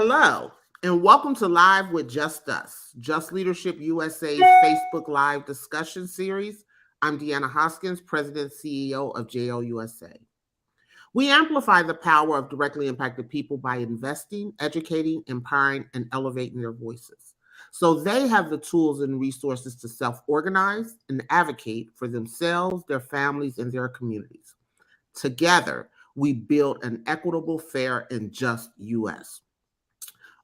Hello, and welcome to Live with Just Us, Just Leadership USA's Facebook Live discussion series. I'm Deanna Hoskins, President and CEO of JLUSA. We amplify the power of directly impacted people by investing, educating, empowering, and elevating their voices so they have the tools and resources to self-organize and advocate for themselves, their families, and their communities. Together, we build an equitable, fair, and just U.S.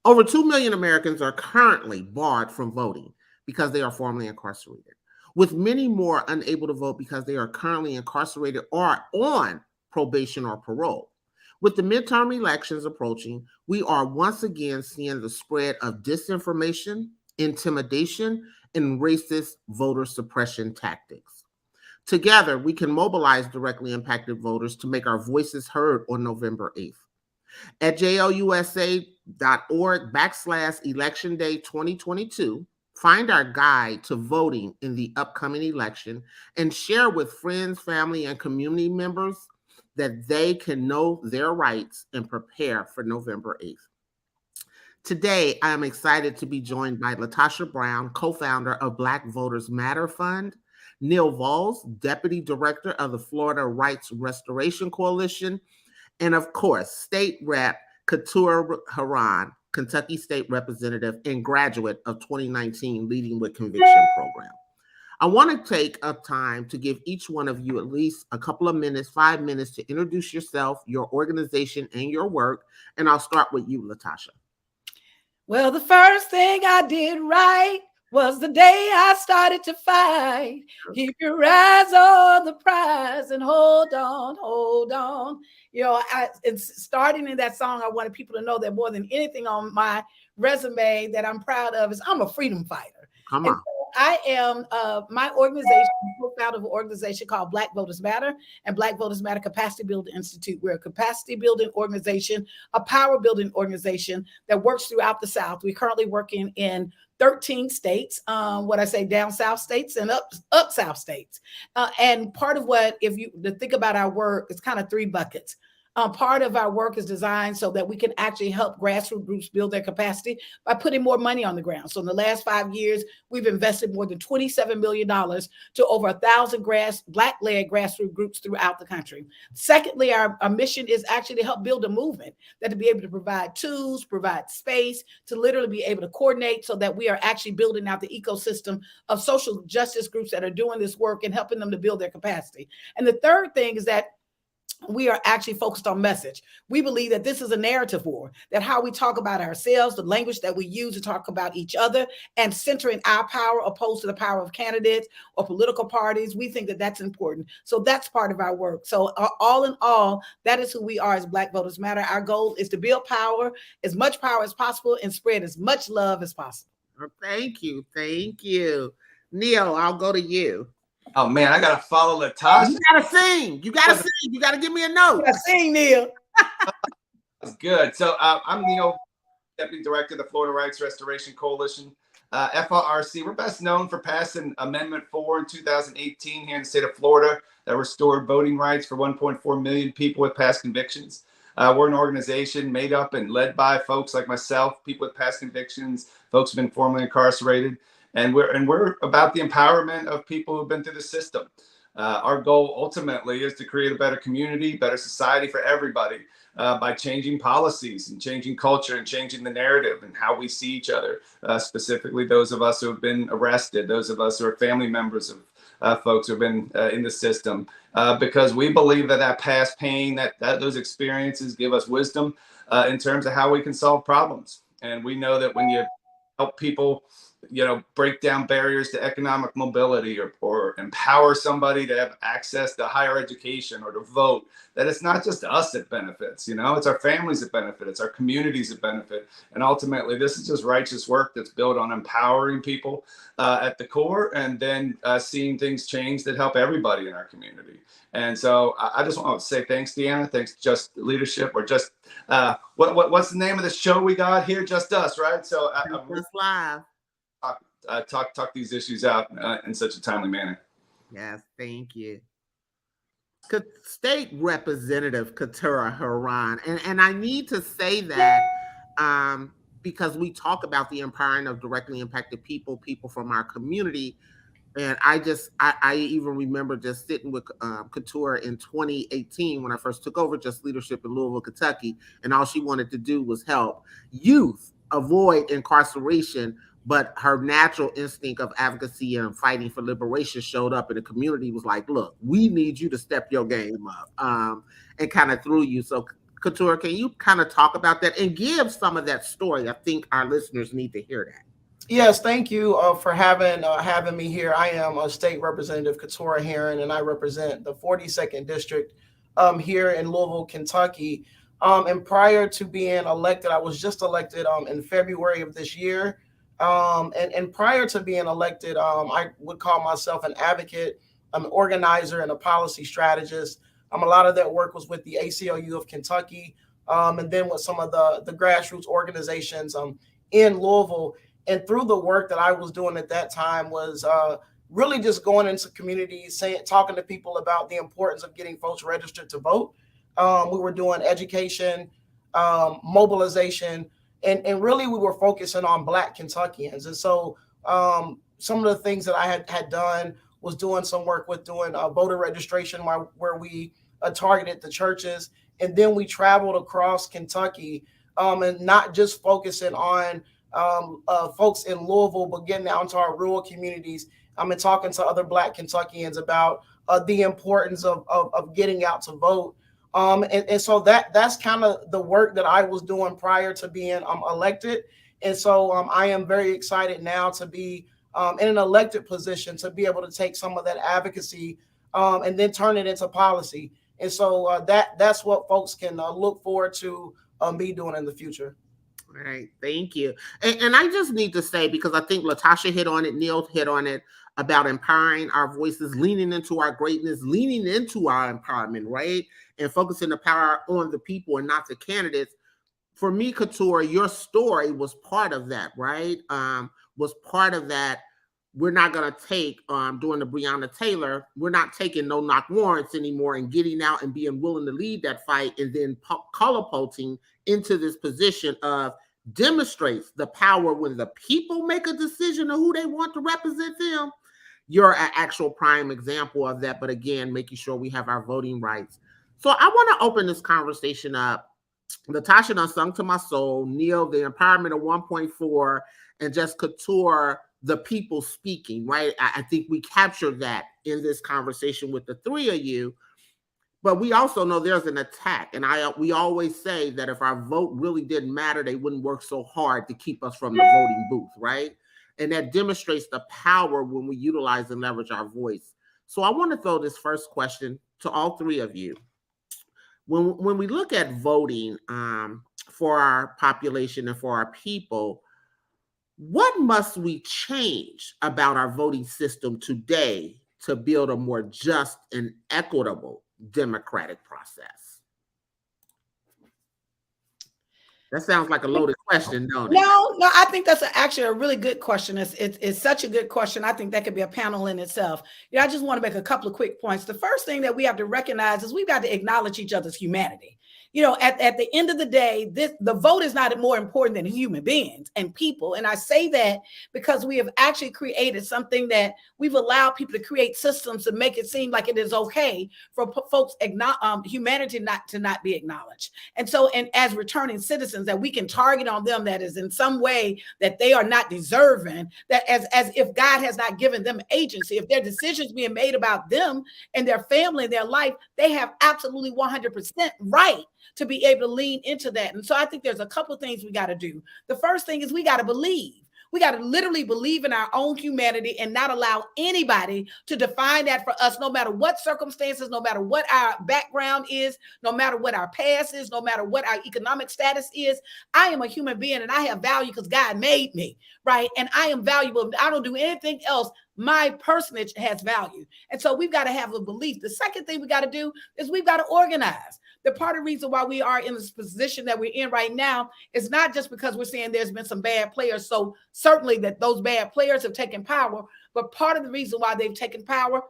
Over 2 million Americans are currently barred from voting because they are formerly incarcerated, with many more unable to vote because they are currently incarcerated or on probation or parole. With the midterm elections approaching, we are once again seeing the spread of disinformation, intimidation, and racist voter suppression tactics. Together, we can mobilize directly impacted voters to make our voices heard on November 8th. At jlusa.org/election day 2022, find our guide to voting in the upcoming election and share with friends, family, and community members that they can know their rights and prepare for November 8th. Today, I am excited to be joined by Latasha Brown, co-founder of Black Voters Matter Fund, Neil Valls, Deputy Director of the Florida Rights Restoration Coalition, and of course, State Rep Keturah Haran, Kentucky State Representative and graduate of 2019 Leading with Conviction program. I want to take up time to give each one of you at least a couple of minutes, 5 minutes, to introduce yourself, your organization, and your work. And I'll start with you, Latasha. Well, the first thing I did right was the day I started to fight. Keep your eyes on the prize and hold on, hold on. You know, it's starting in that song, I wanted people to know that more than anything on my resume that I'm proud of is I'm a freedom fighter. Come on. And so I am my organization, co-founder of an organization called Black Voters Matter and Black Voters Matter Capacity Building Institute. We're a capacity building organization, a power building organization that works throughout the South. We're currently working in 13 states, down South states and up South states. And part of what, if you think about our work, it's kind of three buckets. Part of our work is designed so that we can actually help grassroots groups build their capacity by putting more money on the ground. So in the last 5 years, we've invested more than $27 million to over 1,000 Black-led grassroots groups throughout the country. Secondly, our mission is actually to help build a movement that to be able to provide tools, provide space, to literally be able to coordinate so that we are actually building out the ecosystem of social justice groups that are doing this work and helping them to build their capacity. And the third thing is that we are actually focused on message. We believe that this is a narrative war, that how we talk about ourselves, the language that we use to talk about each other, and centering our power opposed to the power of candidates or political parties. We think that that's important. So that's part of our work. So all in all, that is who we are as Black Voters Matter. Our goal is to build power, as much power as possible, and spread as much love as possible. Thank you. Thank you. Neil, I'll go to you. Oh man, I gotta follow Latasha. You gotta sing. You gotta sing. You gotta give me a note. Yeah, sing, Neil. That's good. So I'm Neil, Deputy Director of the Florida Rights Restoration Coalition, FRRC. We're best known for passing Amendment 4 in 2018 here in the state of Florida that restored voting rights for 1.4 million people with past convictions. We're an organization made up and led by folks like myself, people with past convictions, folks who've been formerly incarcerated. And we're about the empowerment of people who've been through the system. Our goal ultimately is to create a better community, better society for everybody by changing policies and changing culture and changing the narrative and how we see each other, specifically those of us who have been arrested, those of us who are family members of folks who have been in the system, because we believe that past pain, that those experiences give us wisdom in terms of how we can solve problems. And we know that when you help people break down barriers to economic mobility or empower somebody to have access to higher education or to vote, that it's not just us that benefits, it's our families that benefit, it's our communities that benefit. And ultimately, this is just righteous work that's built on empowering people at the core and then seeing things change that help everybody in our community. And so I just want to say thanks, Deanna. Thanks, Just Leadership, or just what's the name of the show we got here? Just Us, right? So Just Live. Talk these issues out in such a timely manner. Yes, thank you. State Representative Keturah Haran, and I need to say that because we talk about the empowering of directly impacted people, people from our community. And I even remember just sitting with Couture in 2018 when I first took over Just Leadership in Louisville, Kentucky. And all she wanted to do was help youth avoid incarceration. But her natural instinct of advocacy and fighting for liberation showed up, and the community was like, look, we need you to step your game up, and kind of threw you. So, Couture, can you kind of talk about that and give some of that story? I think our listeners need to hear that. Yes, thank you for having me here. I am a State Representative Couture Heron, and I represent the 42nd District here in Louisville, Kentucky. And prior to being elected, I was just elected in February of this year. And prior to being elected, I would call myself an advocate, an organizer, and a policy strategist. A lot of that work was with the ACLU of Kentucky, and then with some of the grassroots organizations in Louisville. And through the work that I was doing at that time was really just going into communities, talking to people about the importance of getting folks registered to vote. We were doing education, mobilization, and really we were focusing on Black Kentuckians. And so some of the things that I had done was doing some work with doing voter registration where we targeted the churches. And then we traveled across Kentucky and not just focusing on folks in Louisville, but getting out into our rural communities. I've been talking to other Black Kentuckians about the importance of getting out to vote. And so that's kind of the work that I was doing prior to being elected. And so I am very excited now to be in an elected position to be able to take some of that advocacy and then turn it into policy. And so that's what folks can look forward to me doing in the future. All right, thank you. And I just need to say, because I think Latasha hit on it, Neil hit on it, about empowering our voices, leaning into our greatness, leaning into our empowerment, right? And focusing the power on the people and not the candidates. For me, Couture, your story was part of that, right? Was part of that. We're not going to take, during the Breonna Taylor, we're not taking no-knock warrants anymore and getting out and being willing to lead that fight, and then catapulting into this position of demonstrates the power when the people make a decision of who they want to represent them. You're an actual prime example of that, but again, making sure we have our voting rights. So I want to open this conversation up. Latasha done sung to my soul, Neil, the empowerment of 1.4, and just Couture, the people speaking, right? I think we captured that in this conversation with the three of you. But we also know there's an attack. And we always say that if our vote really didn't matter, they wouldn't work so hard to keep us from the voting booth, right? And that demonstrates the power when we utilize and leverage our voice. So I want to throw this first question to all three of you. When we look at voting for our population and for our people, what must we change about our voting system today to build a more just and equitable democratic process? That sounds like a loaded question, don't it? No, I think that's actually a really good question. It's such a good question. I think that could be a panel in itself. I just want to make a couple of quick points. The first thing that we have to recognize is we've got to acknowledge each other's humanity. At the end of the day, the vote is not more important than human beings and people. And I say that because we have actually created something that we've allowed people to create systems to make it seem like it is okay for folks, humanity not be acknowledged. And so, and as returning citizens, that we can target on them that is in some way that they are not deserving, that as if God has not given them agency, if their decisions being made about them and their family and their life, they have absolutely 100% right to be able to lean into that. And so I think there's a couple of things we got to do. The first thing is we got to believe. We got to literally believe in our own humanity and not allow anybody to define that for us, no matter what circumstances, no matter what our background is, no matter what our past is, no matter what our economic status is. I am a human being and I have value because God made me, right? And I am valuable. I don't do anything else. My personage has value. And so we've got to have a belief. The second thing we got to do is we've got to organize. The part of the reason why we are in this position that we're in right now is not just because we're saying there's been some bad players. So certainly that those bad players have taken power, but part of the reason why they've taken power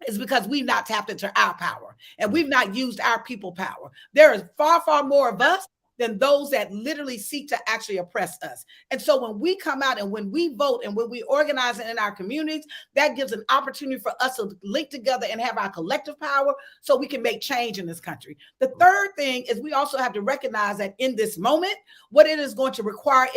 is because we've not tapped into our power and we've not used our people power. There is far, far more of us than those that literally seek to actually oppress us. And so when we come out and when we vote and when we organize in our communities, that gives an opportunity for us to link together and have our collective power so we can make change in this country. The third thing is we also have to recognize that in this moment, what it is going to require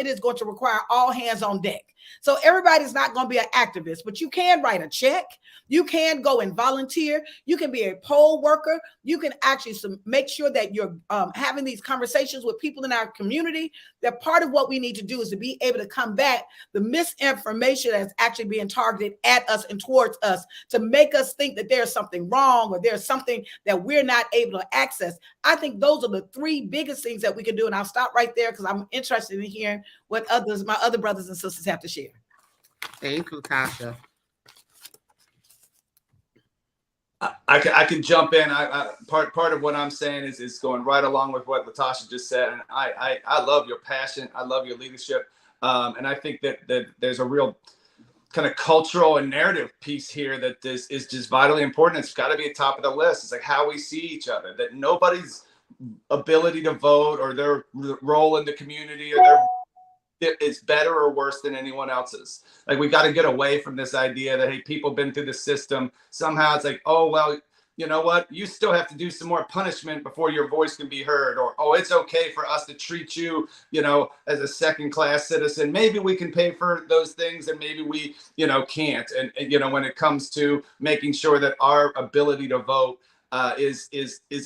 all hands on deck. So everybody's not going to be an activist, but you can write a check. You can go and volunteer. You can be a poll worker. You can actually make sure that you're having these conversations with people in our community. That part of what we need to do is to be able to combat the misinformation that's actually being targeted at us and towards us to make us think that there's something wrong or there's something that we're not able to access. I think those are the three biggest things that we can do. And I'll stop right there because I'm interested in hearing what my other brothers and sisters have to share. Thank you, Tasha. I can jump in. Part of what I'm saying is going right along with what Latasha just said. And I love your passion. I love your leadership. And I think that there's a real kind of cultural and narrative piece here that is just vitally important. It's got to be at top of the list. It's like how we see each other, that nobody's ability to vote or their role in the community or their is better or worse than anyone else's. Like, we got to get away from this idea that, hey, people been through the system. Somehow it's like, oh, well, you know what? You still have to do some more punishment before your voice can be heard. Or, oh, it's okay for us to treat you, as a second-class citizen. Maybe we can pay for those things and maybe we, can't. And when it comes to making sure that our ability to vote is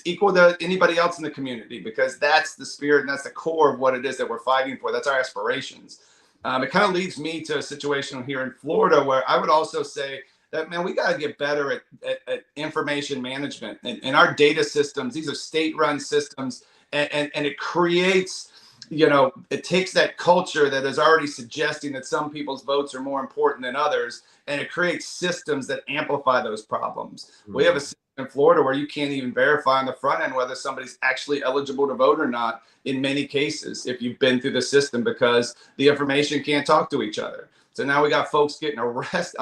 equal to anybody else in the community, because that's the spirit and that's the core of what it is that we're fighting for. That's our aspirations. It kind of leads me to a situation here in Florida where I would also say that, man, we got to get better at information management and our data systems. These are state-run systems, and it creates, it takes that culture that is already suggesting that some people's votes are more important than others, and it creates systems that amplify those problems. Mm-hmm. We have a system in Florida where you can't even verify on the front end whether somebody's actually eligible to vote or not in many cases if you've been through the system, because the information can't talk to each other. So now we got folks getting arrested,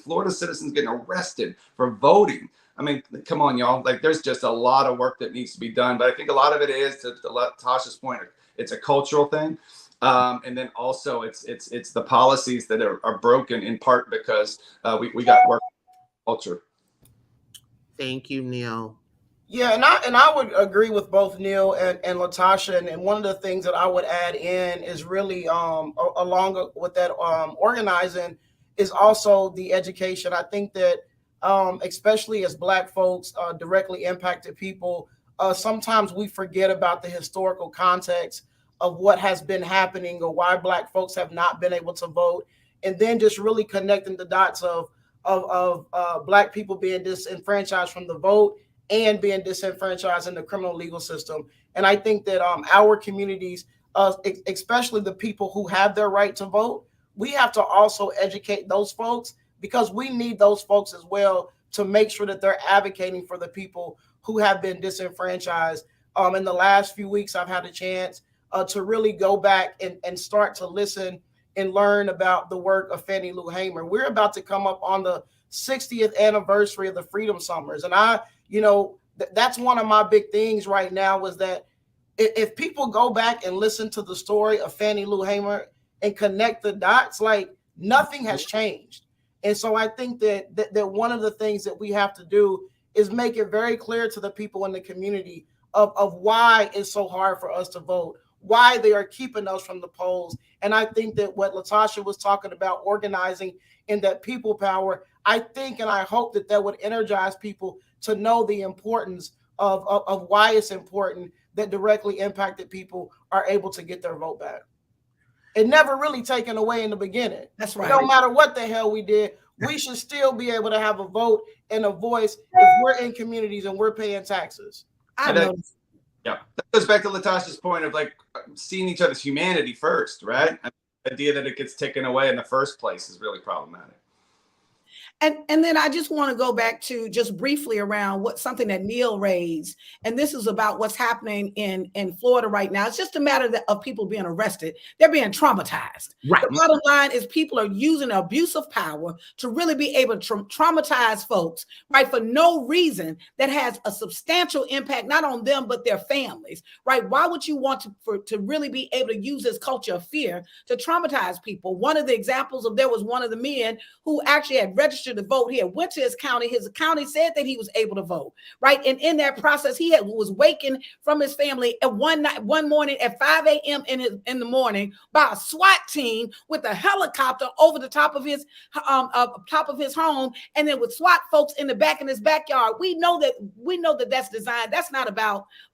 Florida citizens getting arrested for voting. I mean, come on, y'all. Like, there's just a lot of work that needs to be done. But I think a lot of it is, to Tasha's point, it's a cultural thing. And then also it's the policies that are broken in part because we got work culture. Thank you, Neil. Yeah, and I would agree with both Neil and Latasha. And one of the things that I would add in is really along with that organizing is also the education. I think that especially as Black folks, directly impacted people, sometimes we forget about the historical context of what has been happening or why Black folks have not been able to vote, and then just really connecting the dots of Black people being disenfranchised from the vote and being disenfranchised in the criminal legal system. And I think that our communities, especially the people who have their right to vote, we have to also educate those folks, because we need those folks as well to make sure that they're advocating for the people who have been disenfranchised. In the last few weeks, I've had a chance to really go back and start to listen and learn about the work of Fannie Lou Hamer. We're about to come up on the 60th anniversary of the Freedom Summers. And that's one of my big things right now, is that if people go back and listen to the story of Fannie Lou Hamer and connect the dots, like, nothing has changed. And so I think that one of the things that we have to do is make it very clear to the people in the community of why it's so hard for us to vote, why they are keeping us from the polls. And I think that what Latasha was talking about, organizing in that people power, I think and I hope that would energize people to know the importance of why it's important that directly impacted people are able to get their vote back. It never really taken away in the beginning. That's right. No matter what the hell we did, we should still be able to have a vote and a voice if we're in communities and we're paying taxes. Yeah, that goes back to Latasha's point of, like, seeing each other's humanity first, right? The idea that it gets taken away in the first place is really problematic. And then I just want to go back to just briefly around something that Neil raised, and this is about what's happening in Florida right now. It's just a matter of people being arrested. They're being traumatized. Right. The bottom line is people are using abuse of power to really be able to traumatize folks, right, for no reason that has a substantial impact not on them but their families, right? Why would you want to really be able to use this culture of fear to traumatize people? One of the examples there was one of the men who actually had registered to vote. He went to his county said that he was able to vote, right? And in that process, he was waking from his family at one morning at 5 a.m. in the morning by a SWAT team with a helicopter over the top of his home, and then with SWAT folks in the back in his backyard. We know that that's designed. That's not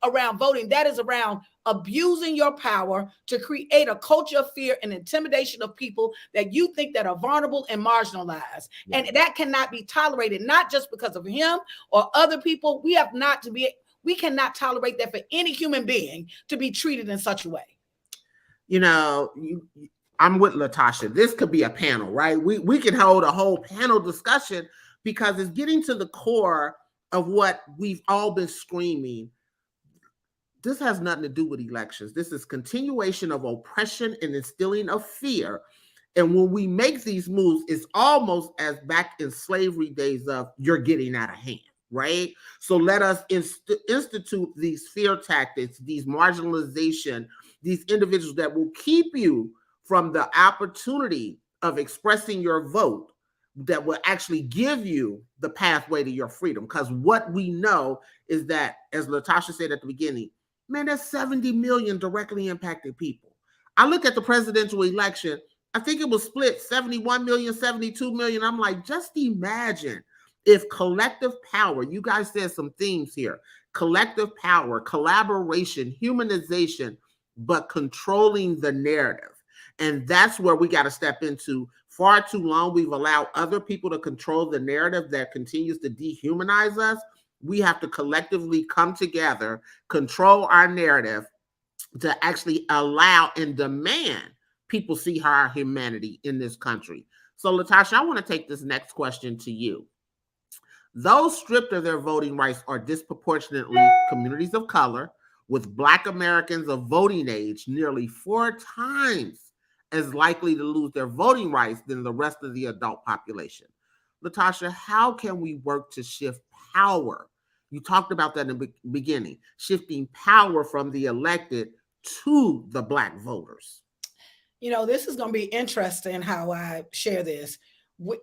around voting. That is around abusing your power to create a culture of fear and intimidation of people that you think that are vulnerable and marginalized. Yeah. And that cannot be tolerated, not just because of him or other people. We cannot tolerate that for any human being to be treated in such a way. You know, I'm with Latasha. This could be a panel, right? We can hold a whole panel discussion because it's getting to the core of what we've all been screaming. This has nothing to do with elections. This is continuation of oppression and instilling of fear. And when we make these moves, it's almost as back in slavery days of you're getting out of hand, right? So let us institute these fear tactics, these marginalization, these individuals that will keep you from the opportunity of expressing your vote, that will actually give you the pathway to your freedom. Because what we know is that, as Latasha said at the beginning, man, there's 70 million directly impacted people. I look at the presidential election, I think it was split 71 million, 72 million. I'm like, just imagine if collective power, you guys said some themes here, collective power, collaboration, humanization, but controlling the narrative. And that's where we got to step into. Far too long, we've allowed other people to control the narrative that continues to dehumanize us. We have to collectively come together, control our narrative to actually allow and demand people see our humanity in this country. So, Latasha, I want to take this next question to you. Those stripped of their voting rights are disproportionately communities of color, with Black Americans of voting age nearly 4 times as likely to lose their voting rights than the rest of the adult population. Latasha, how can we work to shift power? You talked about that in the beginning, shifting power from the elected to the Black voters. You know, this is going to be interesting how I share this.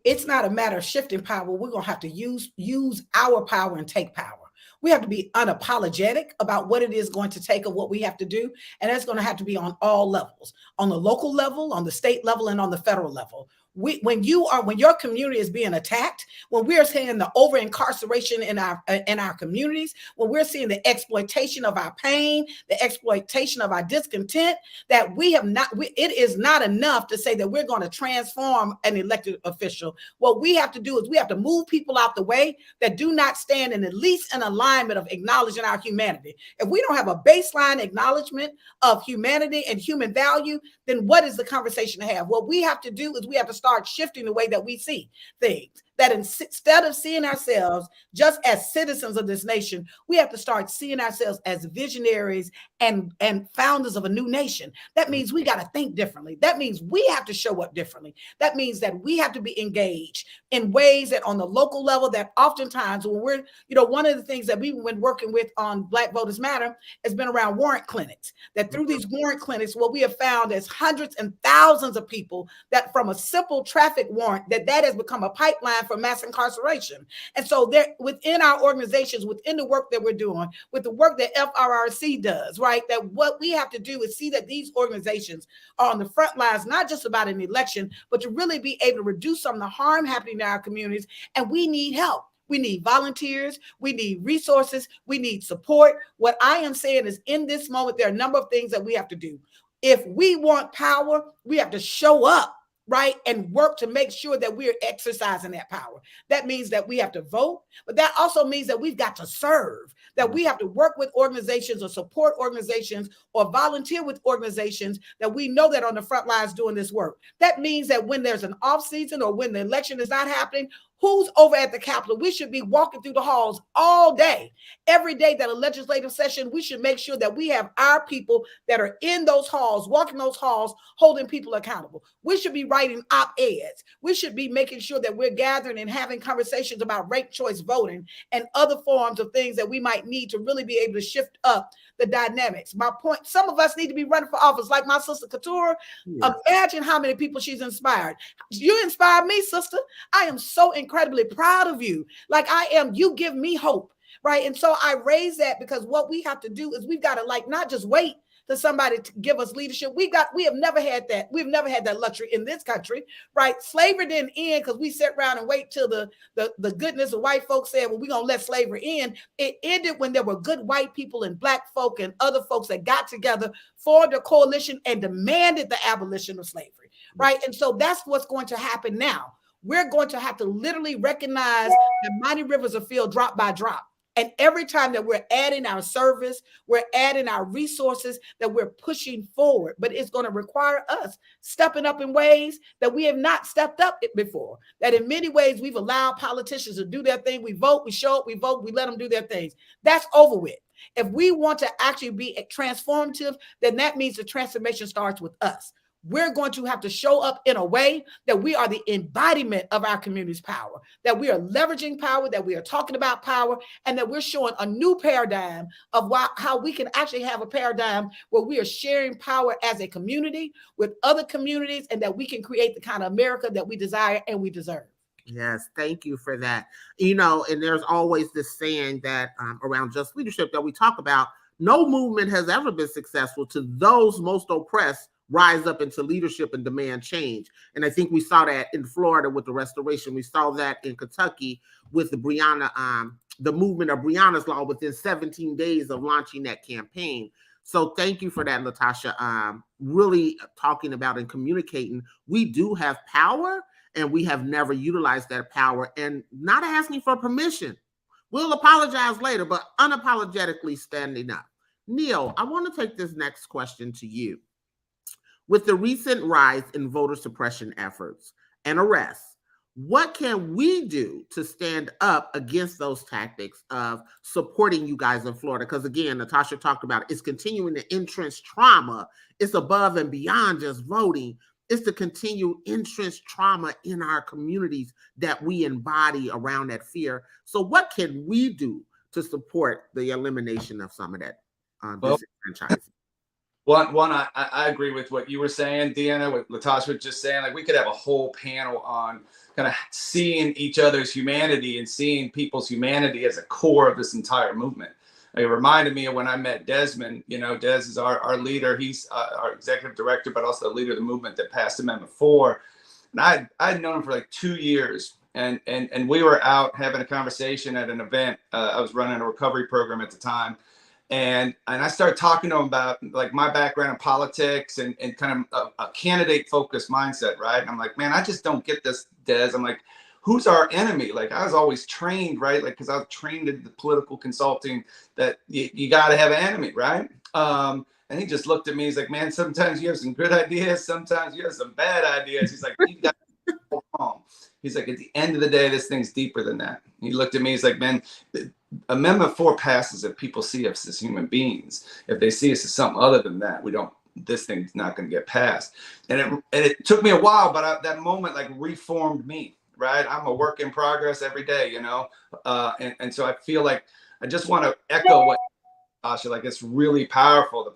It's not a matter of shifting power. We're going to have to use our power and take power. We have to be unapologetic about what it is going to take and what we have to do. And that's going to have to be on all levels, on the local level, on the state level, and on the federal level. When your community is being attacked, when we're seeing the over incarceration in our communities, when we're seeing the exploitation of our pain, the exploitation of our discontent, that it is not enough to say that we're going to transform an elected official. What we have to do is we have to move people out the way that do not stand in at least an alignment of acknowledging our humanity. If we don't have a baseline acknowledgement of humanity and human value, then what is the conversation to have? What we have to do is we have to start shifting the way that we see things. That instead of seeing ourselves just as citizens of this nation, we have to start seeing ourselves as visionaries and founders of a new nation. That means we got to think differently. That means we have to show up differently. That means that we have to be engaged in ways that on the local level, that oftentimes when we're, one of the things that we've been working with on Black Voters Matter has been around warrant clinics. That through these warrant clinics, what we have found is hundreds and thousands of people that from a simple traffic warrant, that has become a pipeline for mass incarceration. And so there, within our organizations, within the work that we're doing, with the work that FRRC does, right, that what we have to do is see that these organizations are on the front lines, not just about an election, but to really be able to reduce some of the harm happening in our communities. And we need help. We need volunteers. We need resources. We need support. What I am saying is in this moment, there are a number of things that we have to do. If we want power, we have to show up, right, and work to make sure that we're exercising that power. That means that we have to vote, but that also means that we've got to serve, that we have to work with organizations or support organizations or volunteer with organizations that we know that are on the front lines doing this work. That means that when there's an off season or when the election is not happening, Who's over at the Capitol? We should be walking through the halls all day. Every day that a legislative session, we should make sure that we have our people that are in those halls, walking those halls, holding people accountable. We should be writing op-eds. We should be making sure that we're gathering and having conversations about ranked choice voting and other forms of things that we might need to really be able to shift up the dynamics. My point, some of us need to be running for office like my sister Couture. Yes. Imagine how many people she's inspired. You inspired me, sister. I am so incredibly proud of you. Like I am, you give me hope, right? And so I raise that because what we have to do is we've got to like not just wait for somebody to give us leadership. We have never had that. We've never had that luxury in this country, right? Slavery didn't end because we sat around and wait till the goodness of white folks said, well, we're going to let slavery end. It ended when there were good white people and black folk and other folks that got together, formed a coalition and demanded the abolition of slavery, right? And so that's what's going to happen now. We're going to have to literally recognize that mighty rivers are filled drop by drop. And every time that we're adding our service, we're adding our resources, that we're pushing forward. But it's going to require us stepping up in ways that we have not stepped up before. That in many ways, we've allowed politicians to do their thing. We vote, we show up, we vote, we let them do their things. That's over with. If we want to actually be transformative, then that means the transformation starts with us. We're going to have to show up in a way that we are the embodiment of our community's power, that we are leveraging power, that we are talking about power, and that we're showing a new paradigm of how we can actually have a paradigm where we are sharing power as a community with other communities, and that we can create the kind of America that we desire and we deserve. Yes, thank you for that. And there's always this saying that around just leadership that we talk about, no movement has ever been successful to those most oppressed rise up into leadership and demand change. And I think we saw that in Florida with the restoration. We saw that in Kentucky with the movement of Breonna's Law within 17 days of launching that campaign. So thank you for that, Latasha. Really talking about and communicating. We do have power and we have never utilized that power and not asking for permission. We'll apologize later, but unapologetically standing up. Neil, I want to take this next question to you. With the recent rise in voter suppression efforts and arrests, what can we do to stand up against those tactics of supporting you guys in Florida? Because again, Natasha talked about it's continuing to entrench trauma. It's above and beyond just voting. It's the continued entrenched trauma in our communities that we embody around that fear. So what can we do to support the elimination of some of that disenfranchisement? One, I agree with what you were saying, Deanna, what Latasha was just saying. Like, we could have a whole panel on kind of seeing each other's humanity and seeing people's humanity as a core of this entire movement. It reminded me of when I met Desmond. Des is our leader. He's our executive director, but also the leader of the movement that passed Amendment 4. And I'd known him for like 2 years. And we were out having a conversation at an event. I was running a recovery program at the time. And I started talking to him about like my background in politics and kind of a candidate focused mindset, right? And I'm like, man, I just don't get this, Des. I'm like, who's our enemy? Like, I was always trained, right? Like, because I was trained in the political consulting that you got to have an enemy, right? And he just looked at me. He's like, man, sometimes you have some good ideas. Sometimes you have some bad ideas. He's like, you got to go home. He's like, at the end of the day, this thing's deeper than that. He looked at me. He's like, man, Amendment 4 passes if people see us as human beings. If they see us as something other than that, this thing's not going to get passed. And it took me a while, but that moment like reformed me, right? I'm a work in progress every day, and so I feel like I just want to echo what Tasha, like, it's really powerful,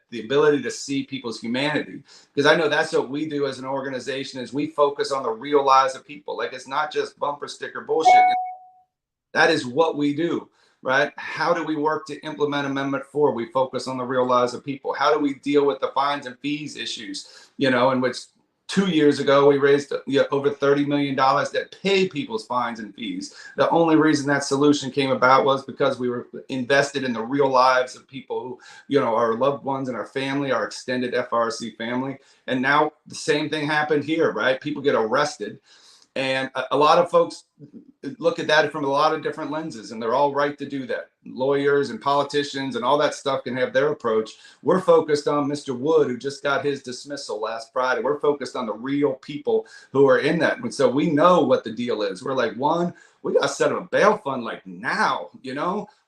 the ability to see people's humanity, because I know that's what we do as an organization is we focus on the real lives of people. Like, it's not just bumper sticker bullshit. That is what we do, right? How do we work to implement Amendment 4? We focus on the real lives of people. How do we deal with the fines and fees issues, in which 2 years ago, we raised over $30 million that pay people's fines and fees. The only reason that solution came about was because we were invested in the real lives of people who, our loved ones and our family, our extended FRC family. And now the same thing happened here, right? People get arrested. And a lot of folks look at that from a lot of different lenses, and they're all right to do that. Lawyers and politicians and all that stuff can have their approach. We're focused on Mr. Wood, who just got his dismissal last Friday. We're focused on the real people who are in that. And so we know what the deal is. We're like, one, we got to set up a bail fund like now,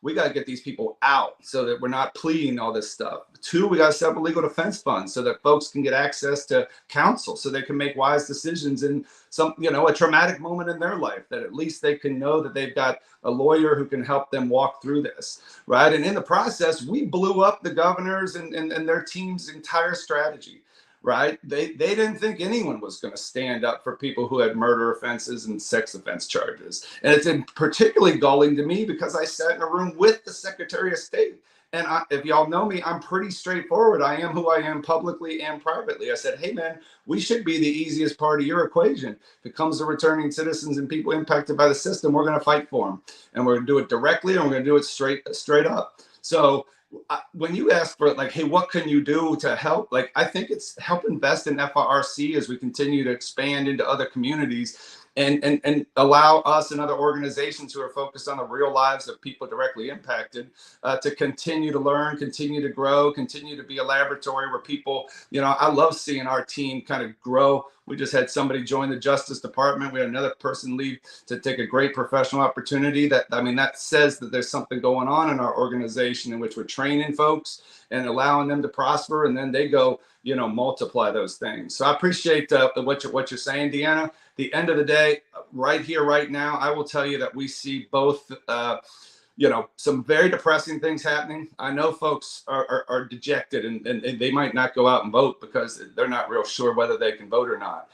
we got to get these people out so that we're not pleading all this stuff. Two, we got to set up a legal defense fund so that folks can get access to counsel so they can make wise decisions in some, a traumatic moment in their life, that at least they can know that they've got a lawyer who can help them walk through this, right? And in the process, we blew up the governors and their team's entire strategy. Right? They didn't think anyone was going to stand up for people who had murder offenses and sex offense charges. And it's particularly galling to me because I sat in a room with the Secretary of State. And if y'all know me, I'm pretty straightforward. I am who I am publicly and privately. I said, hey, man, we should be the easiest part of your equation. If it comes to returning citizens and people impacted by the system, we're going to fight for them. And we're going to do it directly, and we're going to do it straight up. So when you ask for like, hey, what can you do to help? Like, I think it's help invest in FRC as we continue to expand into other communities and allow us and other organizations who are focused on the real lives of people directly impacted to continue to learn, continue to grow, continue to be a laboratory where people, I love seeing our team kind of grow. We just had somebody join the Justice Department. We had another person leave to take a great professional opportunity. That says that there's something going on in our organization in which we're training folks and allowing them to prosper, and then they go, multiply those things. So I appreciate what you're saying, Deanna. The end of the day, right here, right now, I will tell you that we see both, some very depressing things happening. I know folks are dejected and they might not go out and vote because they're not real sure whether they can vote or not.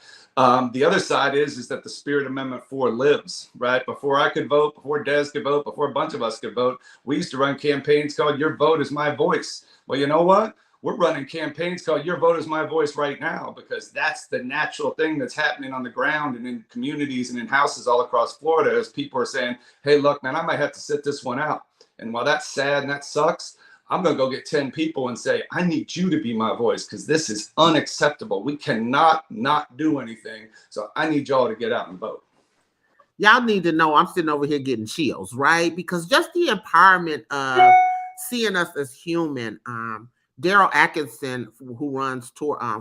The other side is that the Spirit Amendment 4 lives, right? Before I could vote, before Des could vote, before a bunch of us could vote, we used to run campaigns called Your Vote is My Voice. Well, you know what? We're running campaigns called Your Vote is My Voice right now, because that's the natural thing that's happening on the ground and in communities and in houses all across Florida, as people are saying, hey, look, man, I might have to sit this one out. And while that's sad and that sucks, I'm going to go get 10 people and say, I need you to be my voice because this is unacceptable. We cannot not do anything. So I need y'all to get out and vote. Y'all need to know I'm sitting over here getting chills, right? Because just the empowerment of seeing us as human, Daryl Atkinson, who runs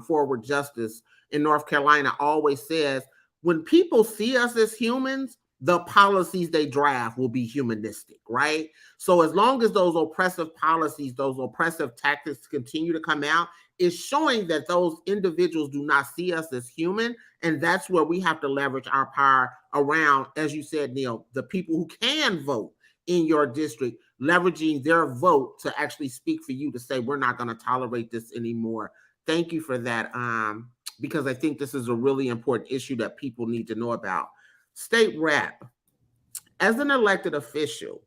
Forward Justice in North Carolina, always says, when people see us as humans, the policies they draft will be humanistic, right? So as long as those oppressive policies, those oppressive tactics continue to come out, it's showing that those individuals do not see us as human. And that's where we have to leverage our power around, as you said, Neil, the people who can vote in your district, leveraging their vote to actually speak for you, to say, we're not going to tolerate this anymore. Thank you for that, because I think this is a really important issue that people need to know about. State Rep, as an elected official,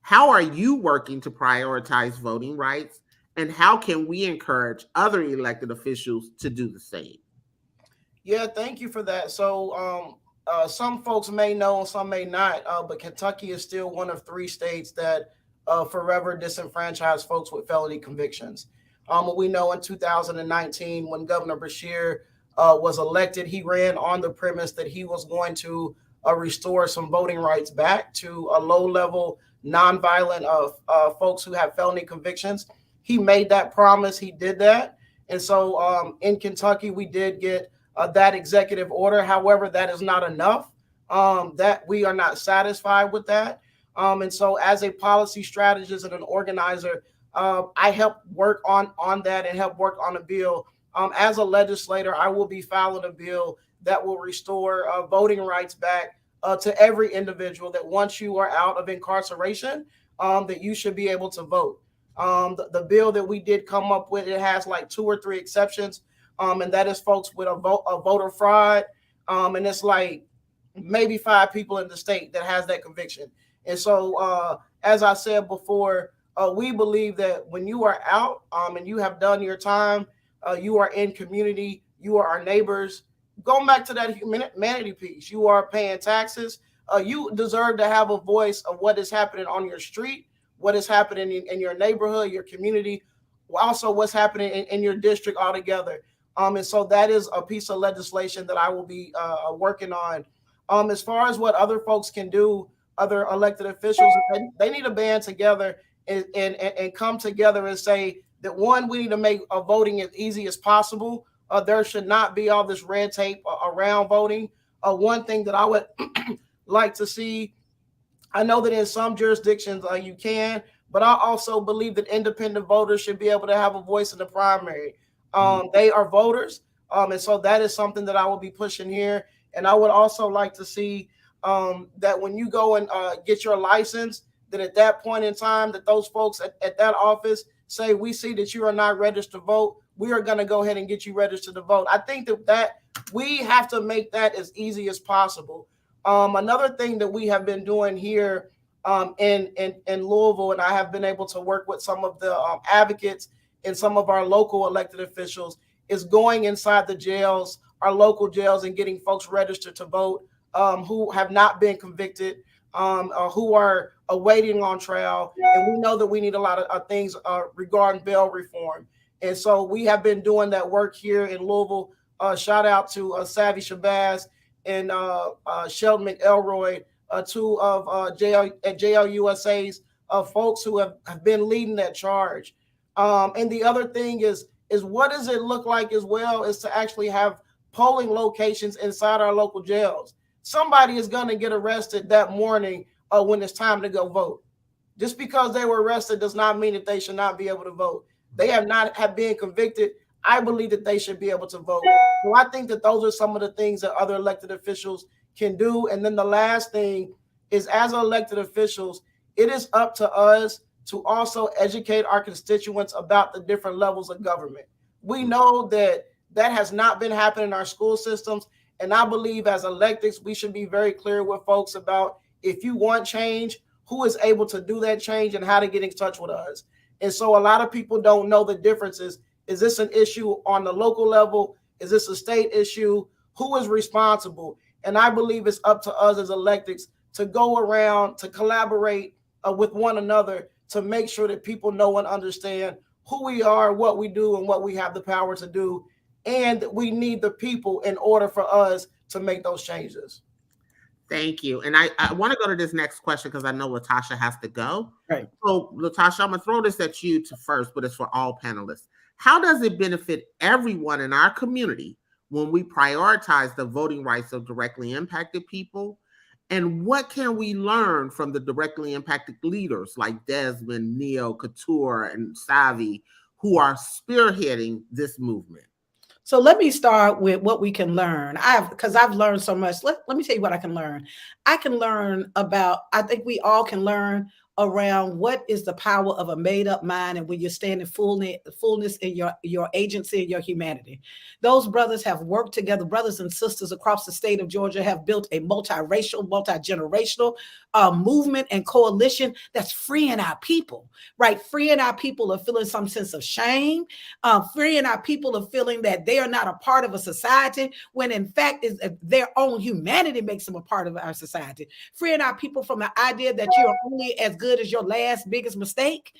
how are you working to prioritize voting rights, and how can we encourage other elected officials to do the same? Yeah, thank you for that. So some folks may know, some may not, but Kentucky is still one of 3 states that forever disenfranchise folks with felony convictions. We know in 2019, when Governor Beshear was elected, he ran on the premise that he was going to restore some voting rights back to a low-level, nonviolent folks who have felony convictions. He made that promise. He did that. And so in Kentucky, we did get that executive order. However, that is not enough. That we are not satisfied with that. And so as a policy strategist and an organizer, I help work on that and help work on a bill. As a legislator, I will be filing a bill that will restore voting rights back to every individual, that once you are out of incarceration, that you should be able to vote. The bill that we did come up with, it has like 2 or 3 exceptions, and that is folks with a voter fraud, and it's like maybe 5 people in the state that has that conviction. And so, as I said before, we believe that when you are out and you have done your time, you are in community, you are our neighbors. Going back to that humanity piece, you are paying taxes. You deserve to have a voice of what is happening on your street, what is happening in your neighborhood, your community, also what's happening in your district altogether. And so that is a piece of legislation that I will be working on. As far as what other folks can do, other elected officials, they need to band together and come together and say that, one, we need to make voting as easy as possible. There should not be all this red tape around voting. One thing that I would like to see, I know that in some jurisdictions you can, but I also believe that independent voters should be able to have a voice in the primary. They are voters, and so that is something that I will be pushing here. And I would also like to see that when you go and get your license, that at that point in time, that those folks at that office say, we see that you are not registered to vote. We are going to go ahead and get you registered to vote. I think that we have to make that as easy as possible. Another thing that we have been doing here in Louisville, and I have been able to work with some of the advocates and some of our local elected officials, is going inside the jails, our local jails, and getting folks registered to vote who have not been convicted, who are awaiting on trial. And we know that we need a lot of things regarding bail reform. And so we have been doing that work here in Louisville. Shout out to Savvy Shabazz and Sheldon McElroy, two of JLUSA's folks who have been leading that charge. And the other thing is what does it look like as well is to actually have polling locations inside our local jails. Somebody is going to get arrested that morning when it's time to go vote. Just because they were arrested does not mean that they should not be able to vote. They have been convicted. I believe that they should be able to vote. So I think that those are some of the things that other elected officials can do. And then the last thing is, as elected officials, it is up to us to also educate our constituents about the different levels of government. We know that has not been happening in our school systems. And I believe as electeds, we should be very clear with folks about, if you want change, who is able to do that change and how to get in touch with us. And so a lot of people don't know the differences. Is this an issue on the local level? Is this a state issue? Who is responsible? And I believe it's up to us as electeds to go around, to collaborate with one another, to make sure that people know and understand who we are, what we do, and what we have the power to do. And we need the people in order for us to make those changes. Thank you. And I want to go to this next question because I know Latasha has to go. Right. So, Latasha, I'm going to throw this at you first, but it's for all panelists. How does it benefit everyone in our community when we prioritize the voting rights of directly impacted people? And what can we learn from the directly impacted leaders like Desmond, Neo, Couture, and Savvy, who are spearheading this movement? So let me start with what we can learn. Because I've learned so much. Let me tell you what I can learn. I can learn about, I think we all can learn around what is the power of a made-up mind, and when you're standing fullness in your agency and your humanity. Those brothers have worked together. Brothers and sisters across the state of Georgia have built a multiracial, multi-generational movement and coalition that's freeing our people, right? Freeing our people of feeling some sense of shame, freeing our people of feeling that they are not a part of a society, when in fact their own humanity makes them a part of our society. Freeing our people from the idea that you're only as good as your last biggest mistake,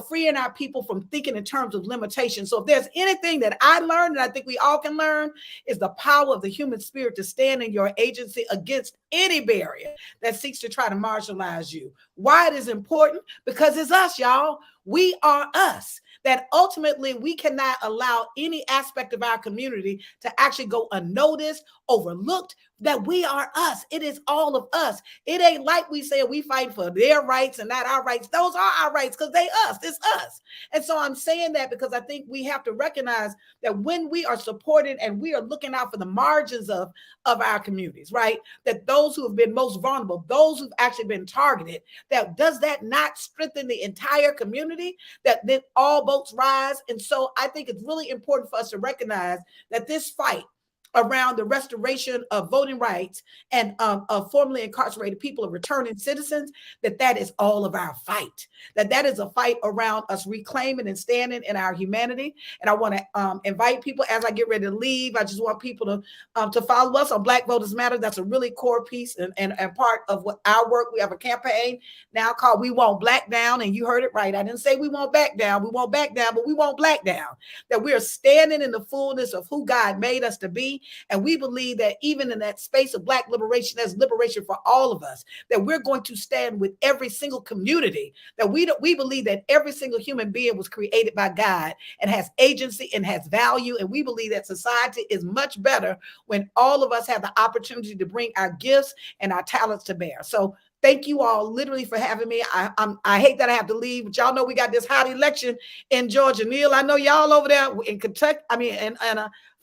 freeing our people from thinking in terms of limitation. So if there's anything that I learned, and I think we all can learn, is the power of the human spirit to stand in your agency against any barrier that seeks to try to marginalize you. Why it is important? Because it's us, y'all. We are us. That ultimately we cannot allow any aspect of our community to actually go unnoticed, overlooked, that we are us. It is all of us. It ain't like we say we fight for their rights and not our rights. Those are our rights because they us. It's us. And so I'm saying that because I think we have to recognize that when we are supported and we are looking out for the margins of our communities, right? That those who have been most vulnerable, those who've actually been targeted, that does that not strengthen the entire community? That all boats rise. And so I think it's really important for us to recognize that this fight around the restoration of voting rights and of formerly incarcerated people and returning citizens, that is all of our fight. That is a fight around us reclaiming and standing in our humanity. And I want to invite people, as I get ready to leave, I just want people to follow us on Black Voters Matter. That's a really core piece and part of what our work. We have a campaign now called We Won't Black Down. And you heard it right. I didn't say we won't back down. We won't back down, but we won't black down. That we are standing in the fullness of who God made us to be. Kentucky. And we believe that even in that space of Black liberation, there's liberation for all of us, that we're going to stand with every single community, that we believe that every single human being was created by God and has agency and has value. And we believe that society is much better when all of us have the opportunity to bring our gifts and our talents to bear. So thank you all literally for having me. I hate that I have to leave, but y'all know we got this hot election in Georgia. Neil, I know y'all over there in Kentucky, in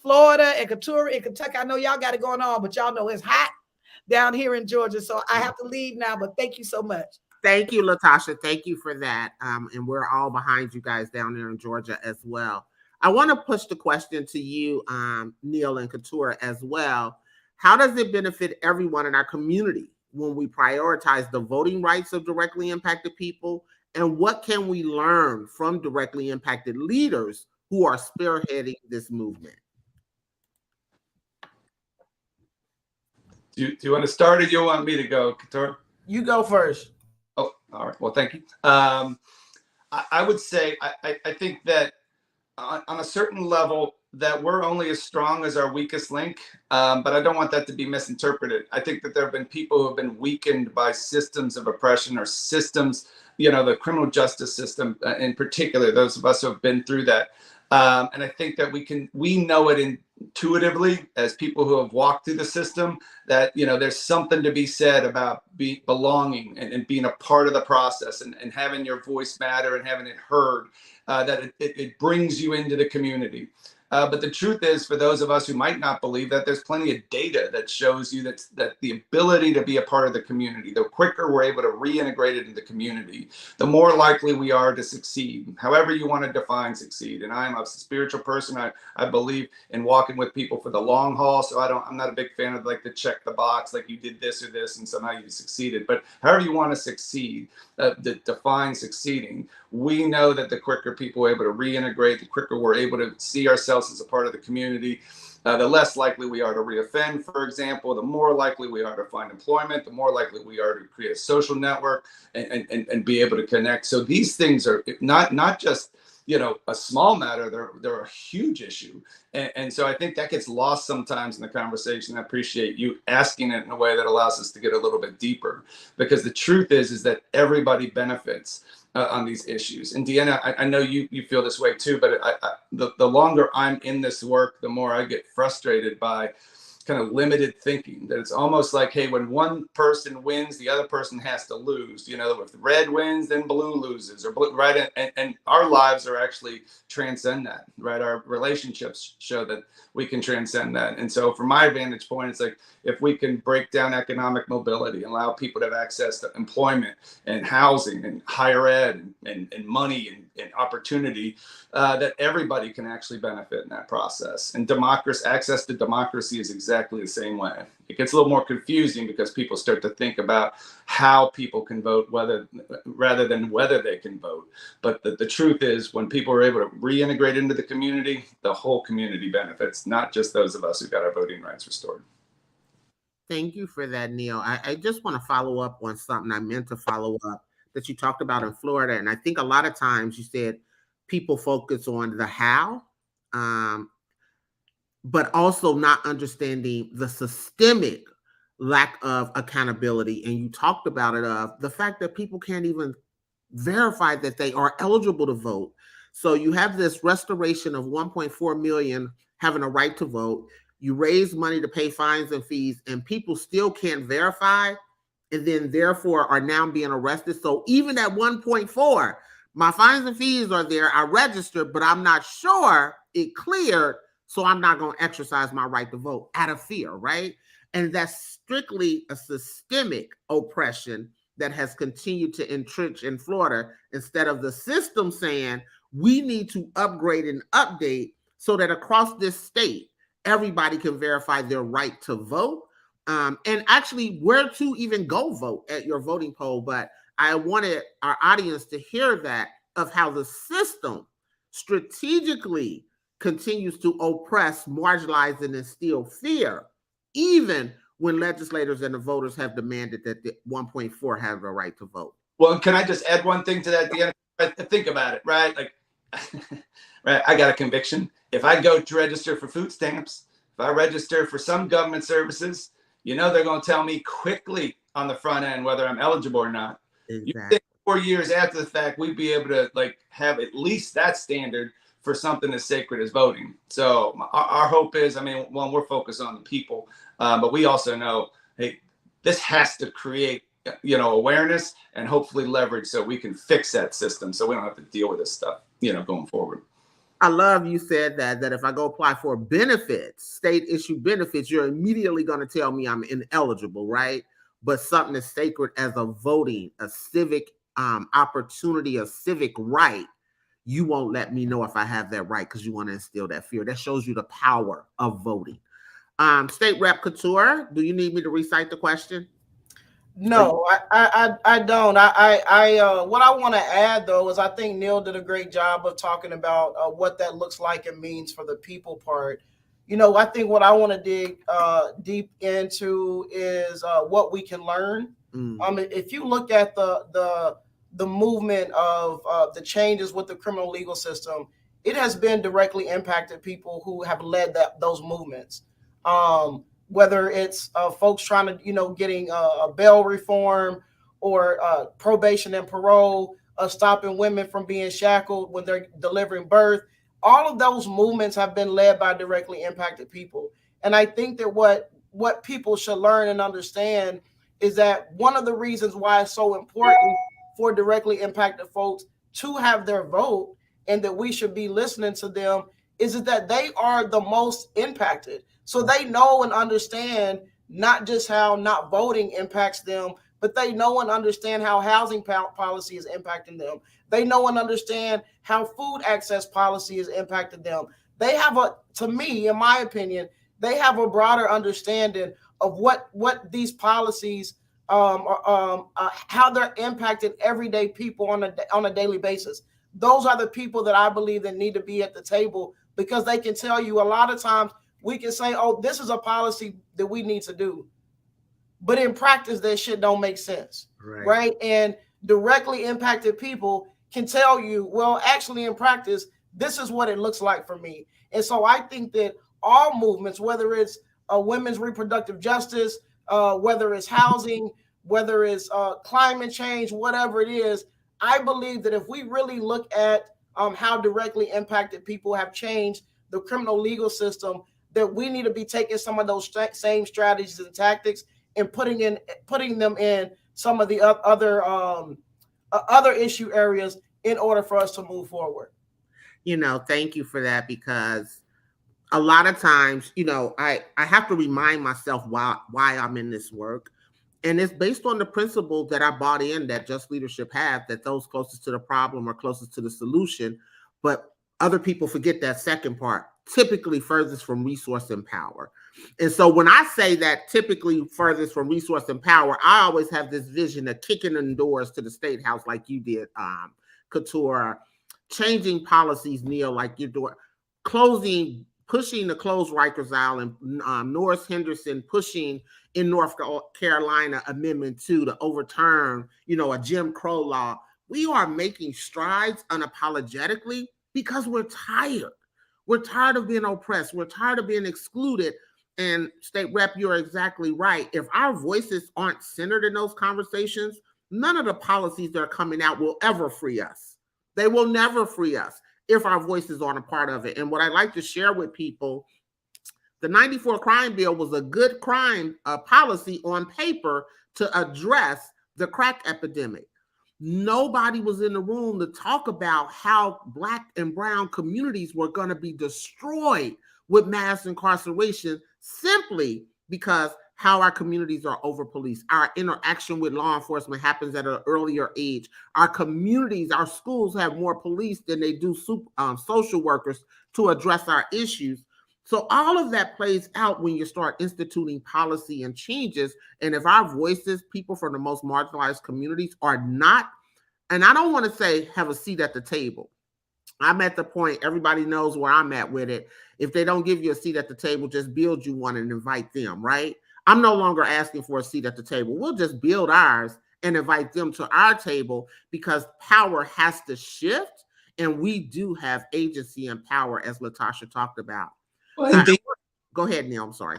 Florida and Couture in Kentucky. I know y'all got it going on, but y'all know it's hot down here in Georgia. So I have to leave now, but thank you so much. Thank you, Latasha. Thank you for that. And we're all behind you guys down there in Georgia as well. I want to push the question to you, Neil and Couture as well. How does it benefit everyone in our community when we prioritize the voting rights of directly impacted people? And what can we learn from directly impacted leaders who are spearheading this movement? Do you want to start or do you want me to go, Couture? You go first. Oh, all right. Well, thank you. I would say I think that on a certain level that we're only as strong as our weakest link, but I don't want that to be misinterpreted. I think that there have been people who have been weakened by systems of oppression or systems, the criminal justice system in particular, those of us who have been through that. And I think that we know it intuitively as people who have walked through the system that, there's something to be said about belonging and being a part of the process and having your voice matter and having it heard, that it brings you into the community. But the truth is, for those of us who might not believe that, there's plenty of data that shows you that the ability to be a part of the community, the quicker we're able to reintegrate it into the community, the more likely we are to succeed, however you want to define succeed. And I'm a spiritual person. I believe in walking with people for the long haul. So I'm not a big fan of like the check the box, like you did this or this and somehow you succeeded. But however you want to succeed, define succeeding, we know that the quicker people are able to reintegrate, the quicker we're able to see ourselves as a part of the community, the less likely we are to reoffend, for example, the more likely we are to find employment, the more likely we are to create a social network and be able to connect. So these things are not just, a small matter, they're a huge issue. And so I think that gets lost sometimes in the conversation. I appreciate you asking it in a way that allows us to get a little bit deeper, because the truth is that everybody benefits on these issues. And Deanna, I know you feel this way too, but the longer I'm in this work, the more I get frustrated by kind of limited thinking, that it's almost like, hey, when one person wins, the other person has to lose. If red wins, then blue loses, or blue, right? And our lives are actually transcend that, right? Our relationships show that we can transcend that. And so from my vantage point, it's like, if we can break down economic mobility and allow people to have access to employment and housing and higher ed and money and opportunity, that everybody can actually benefit in that process. And access to democracy is exactly the same way. It gets a little more confusing because people start to think about how people can vote rather than whether they can vote. But the truth is, when people are able to reintegrate into the community, the whole community benefits, not just those of us who got our voting rights restored. Thank you for that, Neil. I just want to follow up on something I meant to follow up that you talked about in Florida. And I think a lot of times you said people focus on the how, but also not understanding the systemic lack of accountability. And you talked about it, of the fact that people can't even verify that they are eligible to vote. So you have this restoration of 1.4 million having a right to vote. You raise money to pay fines and fees, and people still can't verify, and then therefore are now being arrested. So even at 1.4, my fines and fees are there. I registered, but I'm not sure it cleared, so I'm not going to exercise my right to vote out of fear, right? And that's strictly a systemic oppression that has continued to entrench in Florida, instead of the system saying we need to upgrade and update so that across this state, everybody can verify their right to vote, and actually where to even go vote at your voting poll. But I wanted our audience to hear that, of how the system strategically continues to oppress, marginalize, and instill fear, even when legislators and the voters have demanded that the 1.4 have a right to vote. Well, can I just add one thing to that, Deanna? Think about it, right? Like, right, I got a conviction. If I go to register for food stamps, If I register for some government services, they're going to tell me quickly on the front end whether I'm eligible or not. Exactly. You think 4 years after the fact, we'd be able to have at least that standard for something as sacred as voting. So our hope is, one, we're focused on the people, but we also know, hey, this has to create, awareness and hopefully leverage so we can fix that system so we don't have to deal with this stuff, going forward. I love you said that if I go apply for benefits, state issue benefits, you're immediately going to tell me I'm ineligible, right? But something as sacred as a voting, a civic opportunity, a civic right, you won't let me know if I have that right because you want to instill that fear. That shows you the power of voting. State Rep Couture, do you need me to recite the question? No, I don't. What I want to add though is I think Neil did a great job of talking about what that looks like and means for the people part. I think what I want to dig deep into is what we can learn. If you look at the movement of the changes with the criminal legal system, it has been directly impacted people who have led those movements. Whether it's folks trying to, getting a bail reform or probation and parole, stopping women from being shackled when they're delivering birth, all of those movements have been led by directly impacted people. And I think that what people should learn and understand is that one of the reasons why it's so important for directly impacted folks to have their vote and that we should be listening to them is that they are the most impacted. So they know and understand not just how not voting impacts them, but they know and understand how housing policy is impacting them. They know and understand how food access policy is impacting them. They have to me, in my opinion, they have a broader understanding of what these policies, how they're impacting everyday people on a daily basis. Those are the people that I believe that need to be at the table because they can tell you a lot of times. We can say, oh, this is a policy that we need to do. But in practice, that shit don't make sense. Right? And directly impacted people can tell you, well, actually in practice, this is what it looks like for me. And so I think that all movements, whether it's women's reproductive justice, whether it's housing, whether it's climate change, whatever it is, I believe that if we really look at how directly impacted people have changed the criminal legal system, that we need to be taking some of those same strategies and tactics and putting them in some of the other issue areas in order for us to move forward. Thank you for that because a lot of times, I have to remind myself why I'm in this work. And it's based on the principle that I bought in that Just Leadership have, that those closest to the problem are closest to the solution. But other people forget that second part, typically furthest from resource and power. And so when I say that typically furthest from resource and power, I always have this vision of kicking in doors to the state house like you did, Couture, changing policies, Neil, like you're doing, pushing to close Rikers Island, Norris Henderson pushing in North Carolina Amendment 2 to overturn, a Jim Crow law. We are making strides unapologetically because we're tired. We're tired of being oppressed. We're tired of being excluded. And State Rep, you're exactly right. If our voices aren't centered in those conversations, none of the policies that are coming out will ever free us. They will never free us if our voices aren't a part of it. And what I like to share with people, the 94 crime bill was a good crime policy on paper to address the crack epidemic. Nobody was in the room to talk about how Black and brown communities were going to be destroyed with mass incarceration simply because how our communities are over-policed. Our interaction with law enforcement happens at an earlier age. Our communities, our schools have more police than they do social workers to address our issues. So all of that plays out when you start instituting policy and changes. And if our voices, people from the most marginalized communities, are not, and I don't want to say have a seat at the table. I'm at the point, everybody knows where I'm at with it. If they don't give you a seat at the table, just build you one and invite them, right? I'm no longer asking for a seat at the table. We'll just build ours and invite them to our table because power has to shift. And we do have agency and power, as Latasha talked about. Well, Go ahead, Neil. I'm sorry.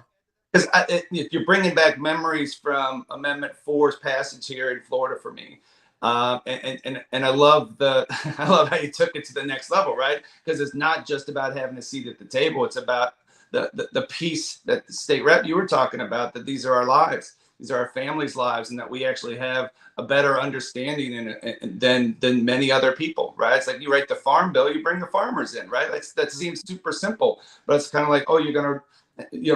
Because you're bringing back memories from Amendment 4's passage here in Florida for me. And I love I love how you took it to the next level, right? Because it's not just about having a seat at the table. It's about the piece that the state rep you were talking about, that these are our lives. These are our families' lives, and that we actually have a better understanding than many other people, right? It's like you write the farm bill, you bring the farmers in, right? That seems super simple, but it's kind of like, oh, you're going to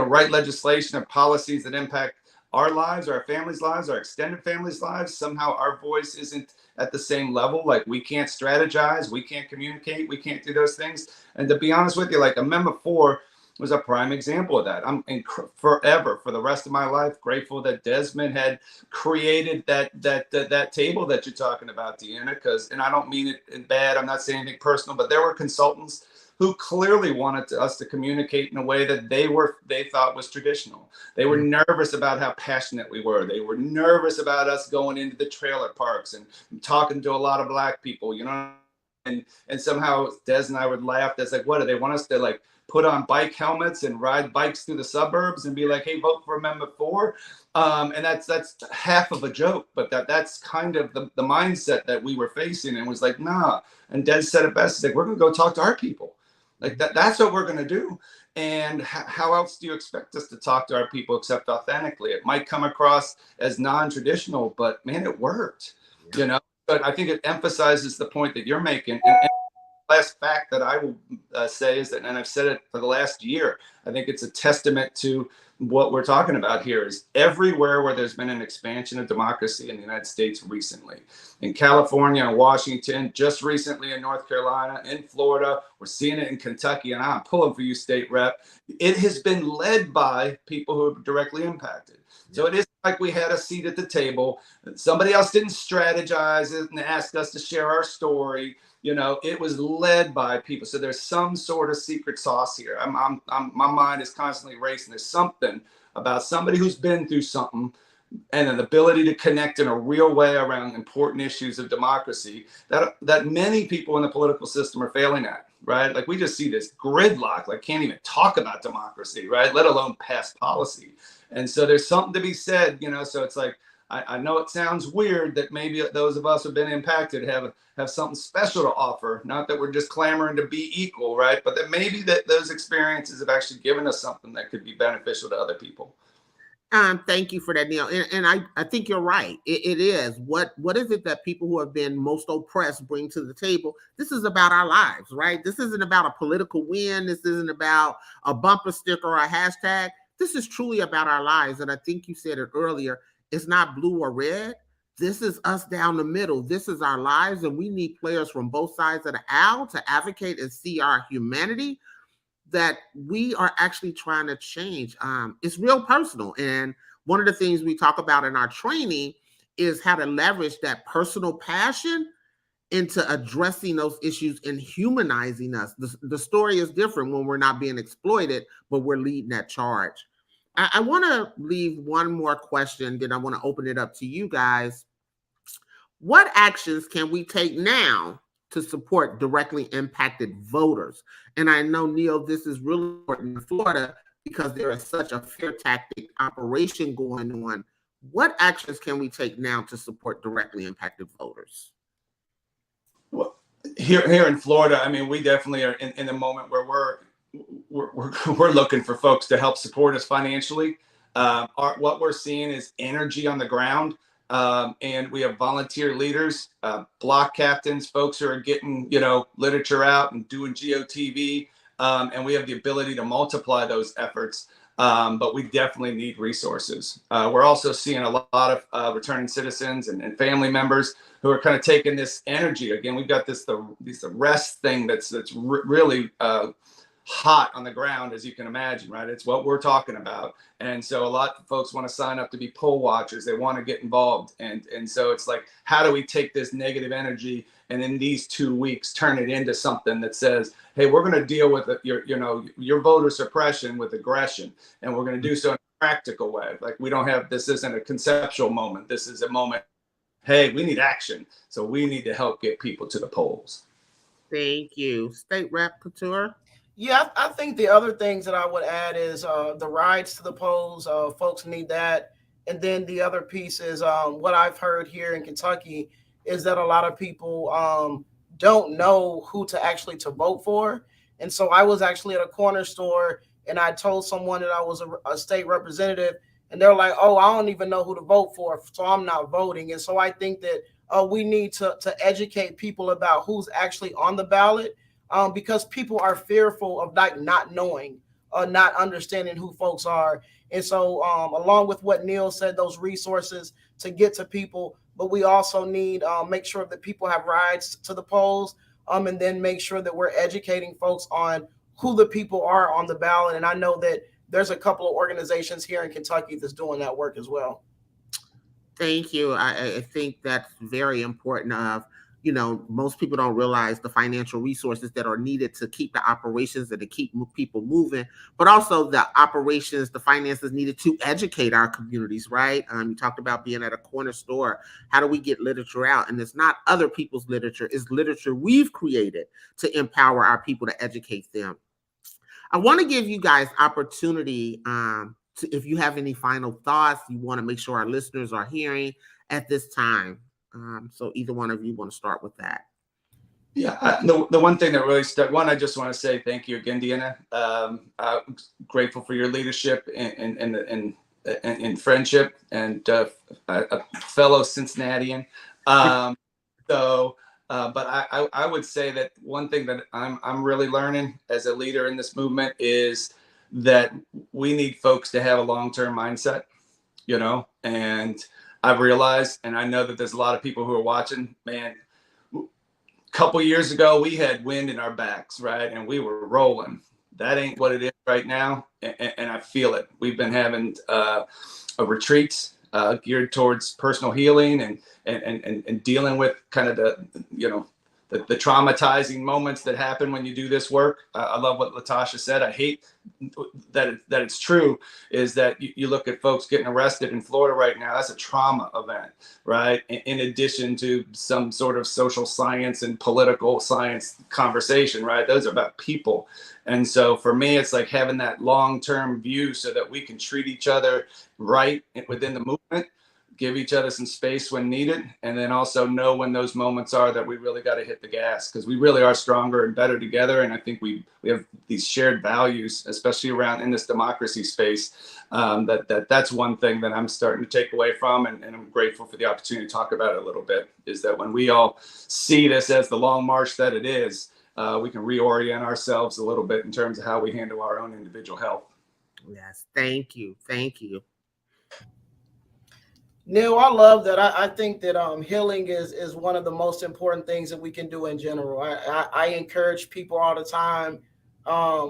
write legislation or policies that impact our lives, our families' lives, our extended families' lives. Somehow our voice isn't at the same level. Like we can't strategize, we can't communicate, we can't do those things. And to be honest with you, like Amendment 4 was a prime example of that. I'm forever, for the rest of my life, grateful that Desmond had created that table that you're talking about, Deanna. Because, and I don't mean it in bad, I'm not saying anything personal, but there were consultants who clearly wanted us to communicate in a way that they thought was traditional. They were nervous about how passionate we were. They were nervous about us going into the trailer parks and talking to a lot of Black people, and somehow Des and I would laugh. That's like, what do they want us to like put on bike helmets and ride bikes through the suburbs and be like, hey, vote for Amendment 4? And that's half of a joke, but that's kind of the mindset that we were facing, and was like, nah. And Des said it best. He's like, we're going to go talk to our people. Like that's what we're going to do. And how else do you expect us to talk to our people except authentically? It might come across as non-traditional, but man, it worked, But I think it emphasizes the point that you're making. And last fact that I will say is that, and I've said it for the last year, I think it's a testament to what we're talking about here, is everywhere where there's been an expansion of democracy in the United States recently, in California and Washington, just recently in North Carolina, in Florida, we're seeing it in Kentucky, and I'm pulling for you, state rep. It has been led by people who are directly impacted. So it is like we had a seat at the table. Somebody else didn't strategize it and ask us to share our story. It was led by people. So there's some sort of secret sauce here. My mind is constantly racing. There's something about somebody who's been through something and an ability to connect in a real way around important issues of democracy that many people in the political system are failing at, right? Like we just see this gridlock, like can't even talk about democracy, right? Let alone pass policy. And so there's something to be said, so it's like, I know it sounds weird that maybe those of us who've been impacted have something special to offer. Not that we're just clamoring to be equal, right? But that maybe that those experiences have actually given us something that could be beneficial to other people. Thank you for that, Neil. And I think you're right. It is. What is it that people who have been most oppressed bring to the table? This is about our lives, right? This isn't about a political win. This isn't about a bumper sticker or a hashtag. This is truly about our lives. And I think you said it earlier. It's not blue or red. This is us down the middle. This is our lives. And we need players from both sides of the aisle to advocate and see our humanity that we are actually trying to change. It's real personal. And one of the things we talk about in our training is how to leverage that personal passion into addressing those issues and humanizing us. The story is different when we're not being exploited, but we're leading that charge. I want to leave one more question, then I want to open it up to you guys. What actions can we take now to support directly impacted voters? And I know, Neil, this is really important in Florida because there is such a fear tactic operation going on. What actions can we take now to support directly impacted voters? Well, here in Florida, I mean, we definitely are in a moment where we're looking for folks to help support us financially. What we're seeing is energy on the ground. And we have volunteer leaders, block captains, folks who are getting, literature out and doing GOTV. And we have the ability to multiply those efforts. But we definitely need resources. We're also seeing a lot of returning citizens and family members who are kind of taking this energy. Again, we've got this arrest thing that's really hot on the ground, as you can imagine, right? It's what we're talking about. And so a lot of folks want to sign up to be poll watchers. They want to get involved. And so it's like, how do we take this negative energy and in these 2 weeks turn it into something that says, hey, we're going to deal with your voter suppression with aggression. And we're going to do so in a practical way. Like this isn't a conceptual moment. This is a moment, hey, we need action. So we need to help get people to the polls. Thank you. State Rep Couture. Yeah, I think the other things that I would add is the rides to the polls. Folks need that. And then the other piece is what I've heard here in Kentucky is that a lot of people don't know who to actually to vote for. And so I was actually at a corner store and I told someone that I was a state representative, and they're like, "Oh, I don't even know who to vote for, so I'm not voting." And so I think that we need to educate people about who's actually on the ballot, because people are fearful of not knowing, not understanding who folks are. And so, along with what Neil said, those resources to get to people, but we also need make sure that people have rides to the polls, and then make sure that we're educating folks on who the people are on the ballot. And I know that there's a couple of organizations here in Kentucky that's doing that work as well. Thank you. I think that's very important. Most people don't realize the financial resources that are needed to keep the operations and to keep people moving, but also the operations, the finances needed to educate our communities, right? You talked about being at a corner store. How do we get literature out? And it's not other people's literature, it's literature we've created to empower our people to educate them. I want to give you guys opportunity if you have any final thoughts you want to make sure our listeners are hearing at this time. So either one of you want to start with that. Yeah, the one thing that really stuck, I just want to say thank you again, Deanna. I'm grateful for your leadership and friendship, and a fellow Cincinnatian. But I would say that one thing that I'm really learning as a leader in this movement is that we need folks to have a long-term mindset, and I've realized, and I know that there's a lot of people who are watching, man, a couple years ago, we had wind in our backs, right? And we were rolling. That ain't what it is right now. And I feel it. We've been having a retreat geared towards personal healing and dealing with kind of the traumatizing moments that happen when you do this work. I love what Latasha said. I hate that it's true, is that you look at folks getting arrested in Florida right now. That's a trauma event, right? In addition to some sort of social science and political science conversation, right? Those are about people. And so for me, it's like having that long-term view so that we can treat each other right within the movement, give each other some space when needed, and then also know when those moments are that we really got to hit the gas, because we really are stronger and better together. And I think we have these shared values, especially around in this democracy space. That's one thing that I'm starting to take away from, and I'm grateful for the opportunity to talk about it a little bit, is that when we all see this as the long march that it is, we can reorient ourselves a little bit in terms of how we handle our own individual health. Yes, thank you. Thank you. Neil, I love that. I think that healing is one of the most important things that we can do in general. I encourage people all the time,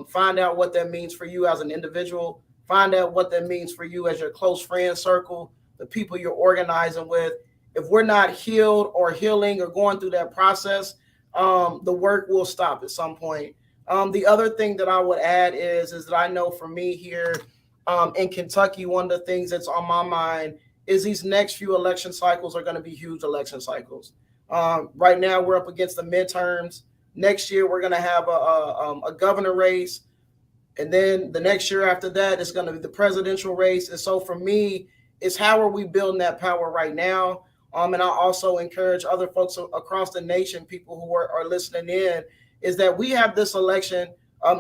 find out what that means for you as an individual, find out what that means for you as your close friend circle, the people you're organizing with. If we're not healed or healing or going through that process, the work will stop at some point. The other thing that I would add is that I know for me here in Kentucky, one of the things that's on my mind is these next few election cycles are going to be huge election cycles. Right now, we're up against the midterms. Next year, we're going to have a governor race. And then the next year after that, it's going to be the presidential race. And so for me, it's how are we building that power right now? And I also encourage other folks across the nation, people who are listening in, is that we have this election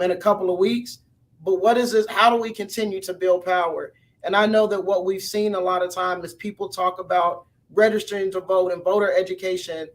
in a couple of weeks. But what is this? How do we continue to build power? And I know that what we've seen a lot of time is people talk about registering to vote and voter education,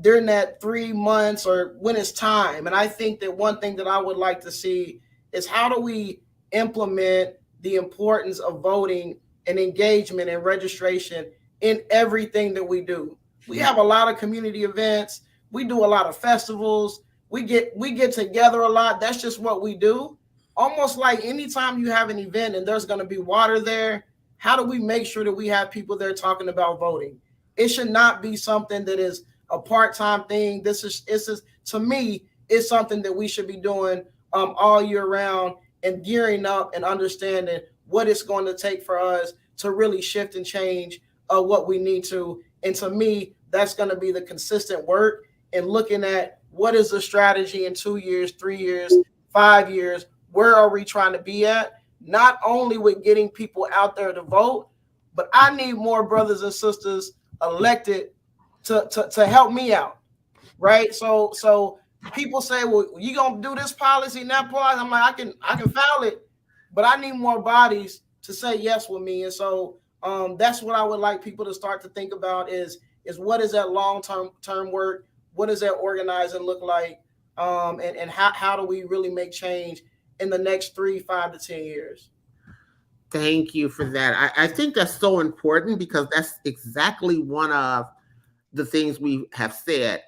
during that 3 months or when it's time. And I think that one thing that I would like to see is how do we implement the importance of voting and engagement and registration in everything that we do. We have a lot of community events. We do a lot of festivals. We get together a lot. That's just what we do. Almost like anytime you have an event and there's going to be water there, how do we make sure that we have people there talking about voting? It should not be something that is a part-time thing. This is to me, it's something that we should be doing all year round, and gearing up and understanding what it's going to take for us to really shift and change what we need to. And to me, that's going to be the consistent work and looking at what is the strategy in 2 years, 3 years, 5 years? Where are we trying to be at? Not only with getting people out there to vote, but I need more brothers and sisters elected to help me out, right? So people say, well, you gonna do this policy and that policy. I'm like, I can file it, but I need more bodies to say yes with me. And so that's what I would like people to start to think about is what is that long-term work? What does that organizing look like? And how do we really make change in the next 3, 5 to 10 years? Thank you for that. I think that's so important because that's exactly one of the things we have said.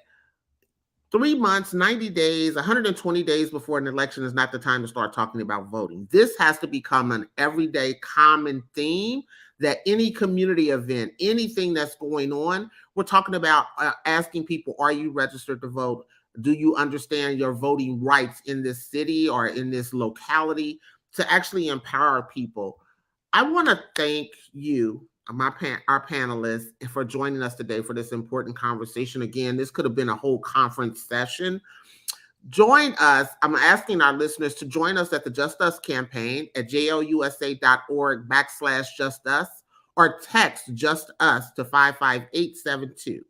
3 months, 90 days, 120 days before an election is not the time to start talking about voting. This has to become an everyday common theme that any community event, anything that's going on, we're talking about asking people, are you registered to vote? Do you understand your voting rights in this city or in this locality, to actually empower people? I want to thank you, our panelists, for joining us today for this important conversation. Again, this could have been a whole conference session. Join us. I'm asking our listeners to join us at the Just Us campaign at jlusa.org/justus, or text Just Us to 55872.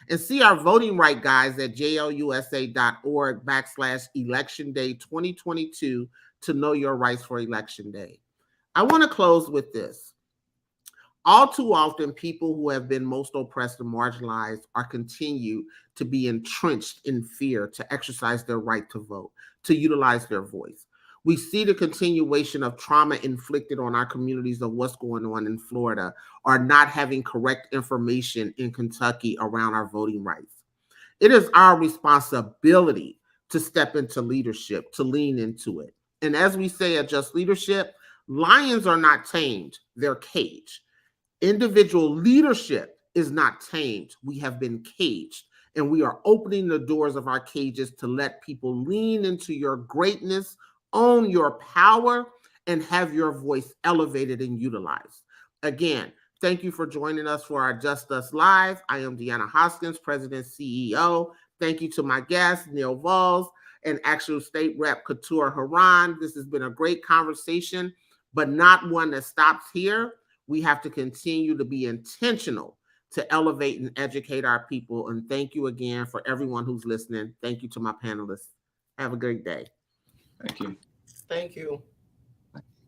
And see our voting right guides at jlusa.org/election day 2022 to know your rights for election day. I want to close with this. All too often, people who have been most oppressed and marginalized are continue to be entrenched in fear to exercise their right to vote, to utilize their voice. We see the continuation of trauma inflicted on our communities of what's going on in Florida, or not having correct information in Kentucky around our voting rights. It is our responsibility to step into leadership, to lean into it. And as we say at Just Leadership, lions are not tamed, they're caged. Individual leadership is not tamed. We have been caged, and we are opening the doors of our cages to let people lean into your greatness, own your power, and have your voice elevated and utilized. Again, thank you for joining us for our Just Us Live. I am Deanna Hoskins, President CEO. Thank you to my guests, Neil Valls, and actual State Rep Couture Haran. This has been a great conversation, but not one that stops here. We have to continue to be intentional to elevate and educate our people. And thank you again for everyone who's listening. Thank you to my panelists. Have a great day. Thank you. Thank you.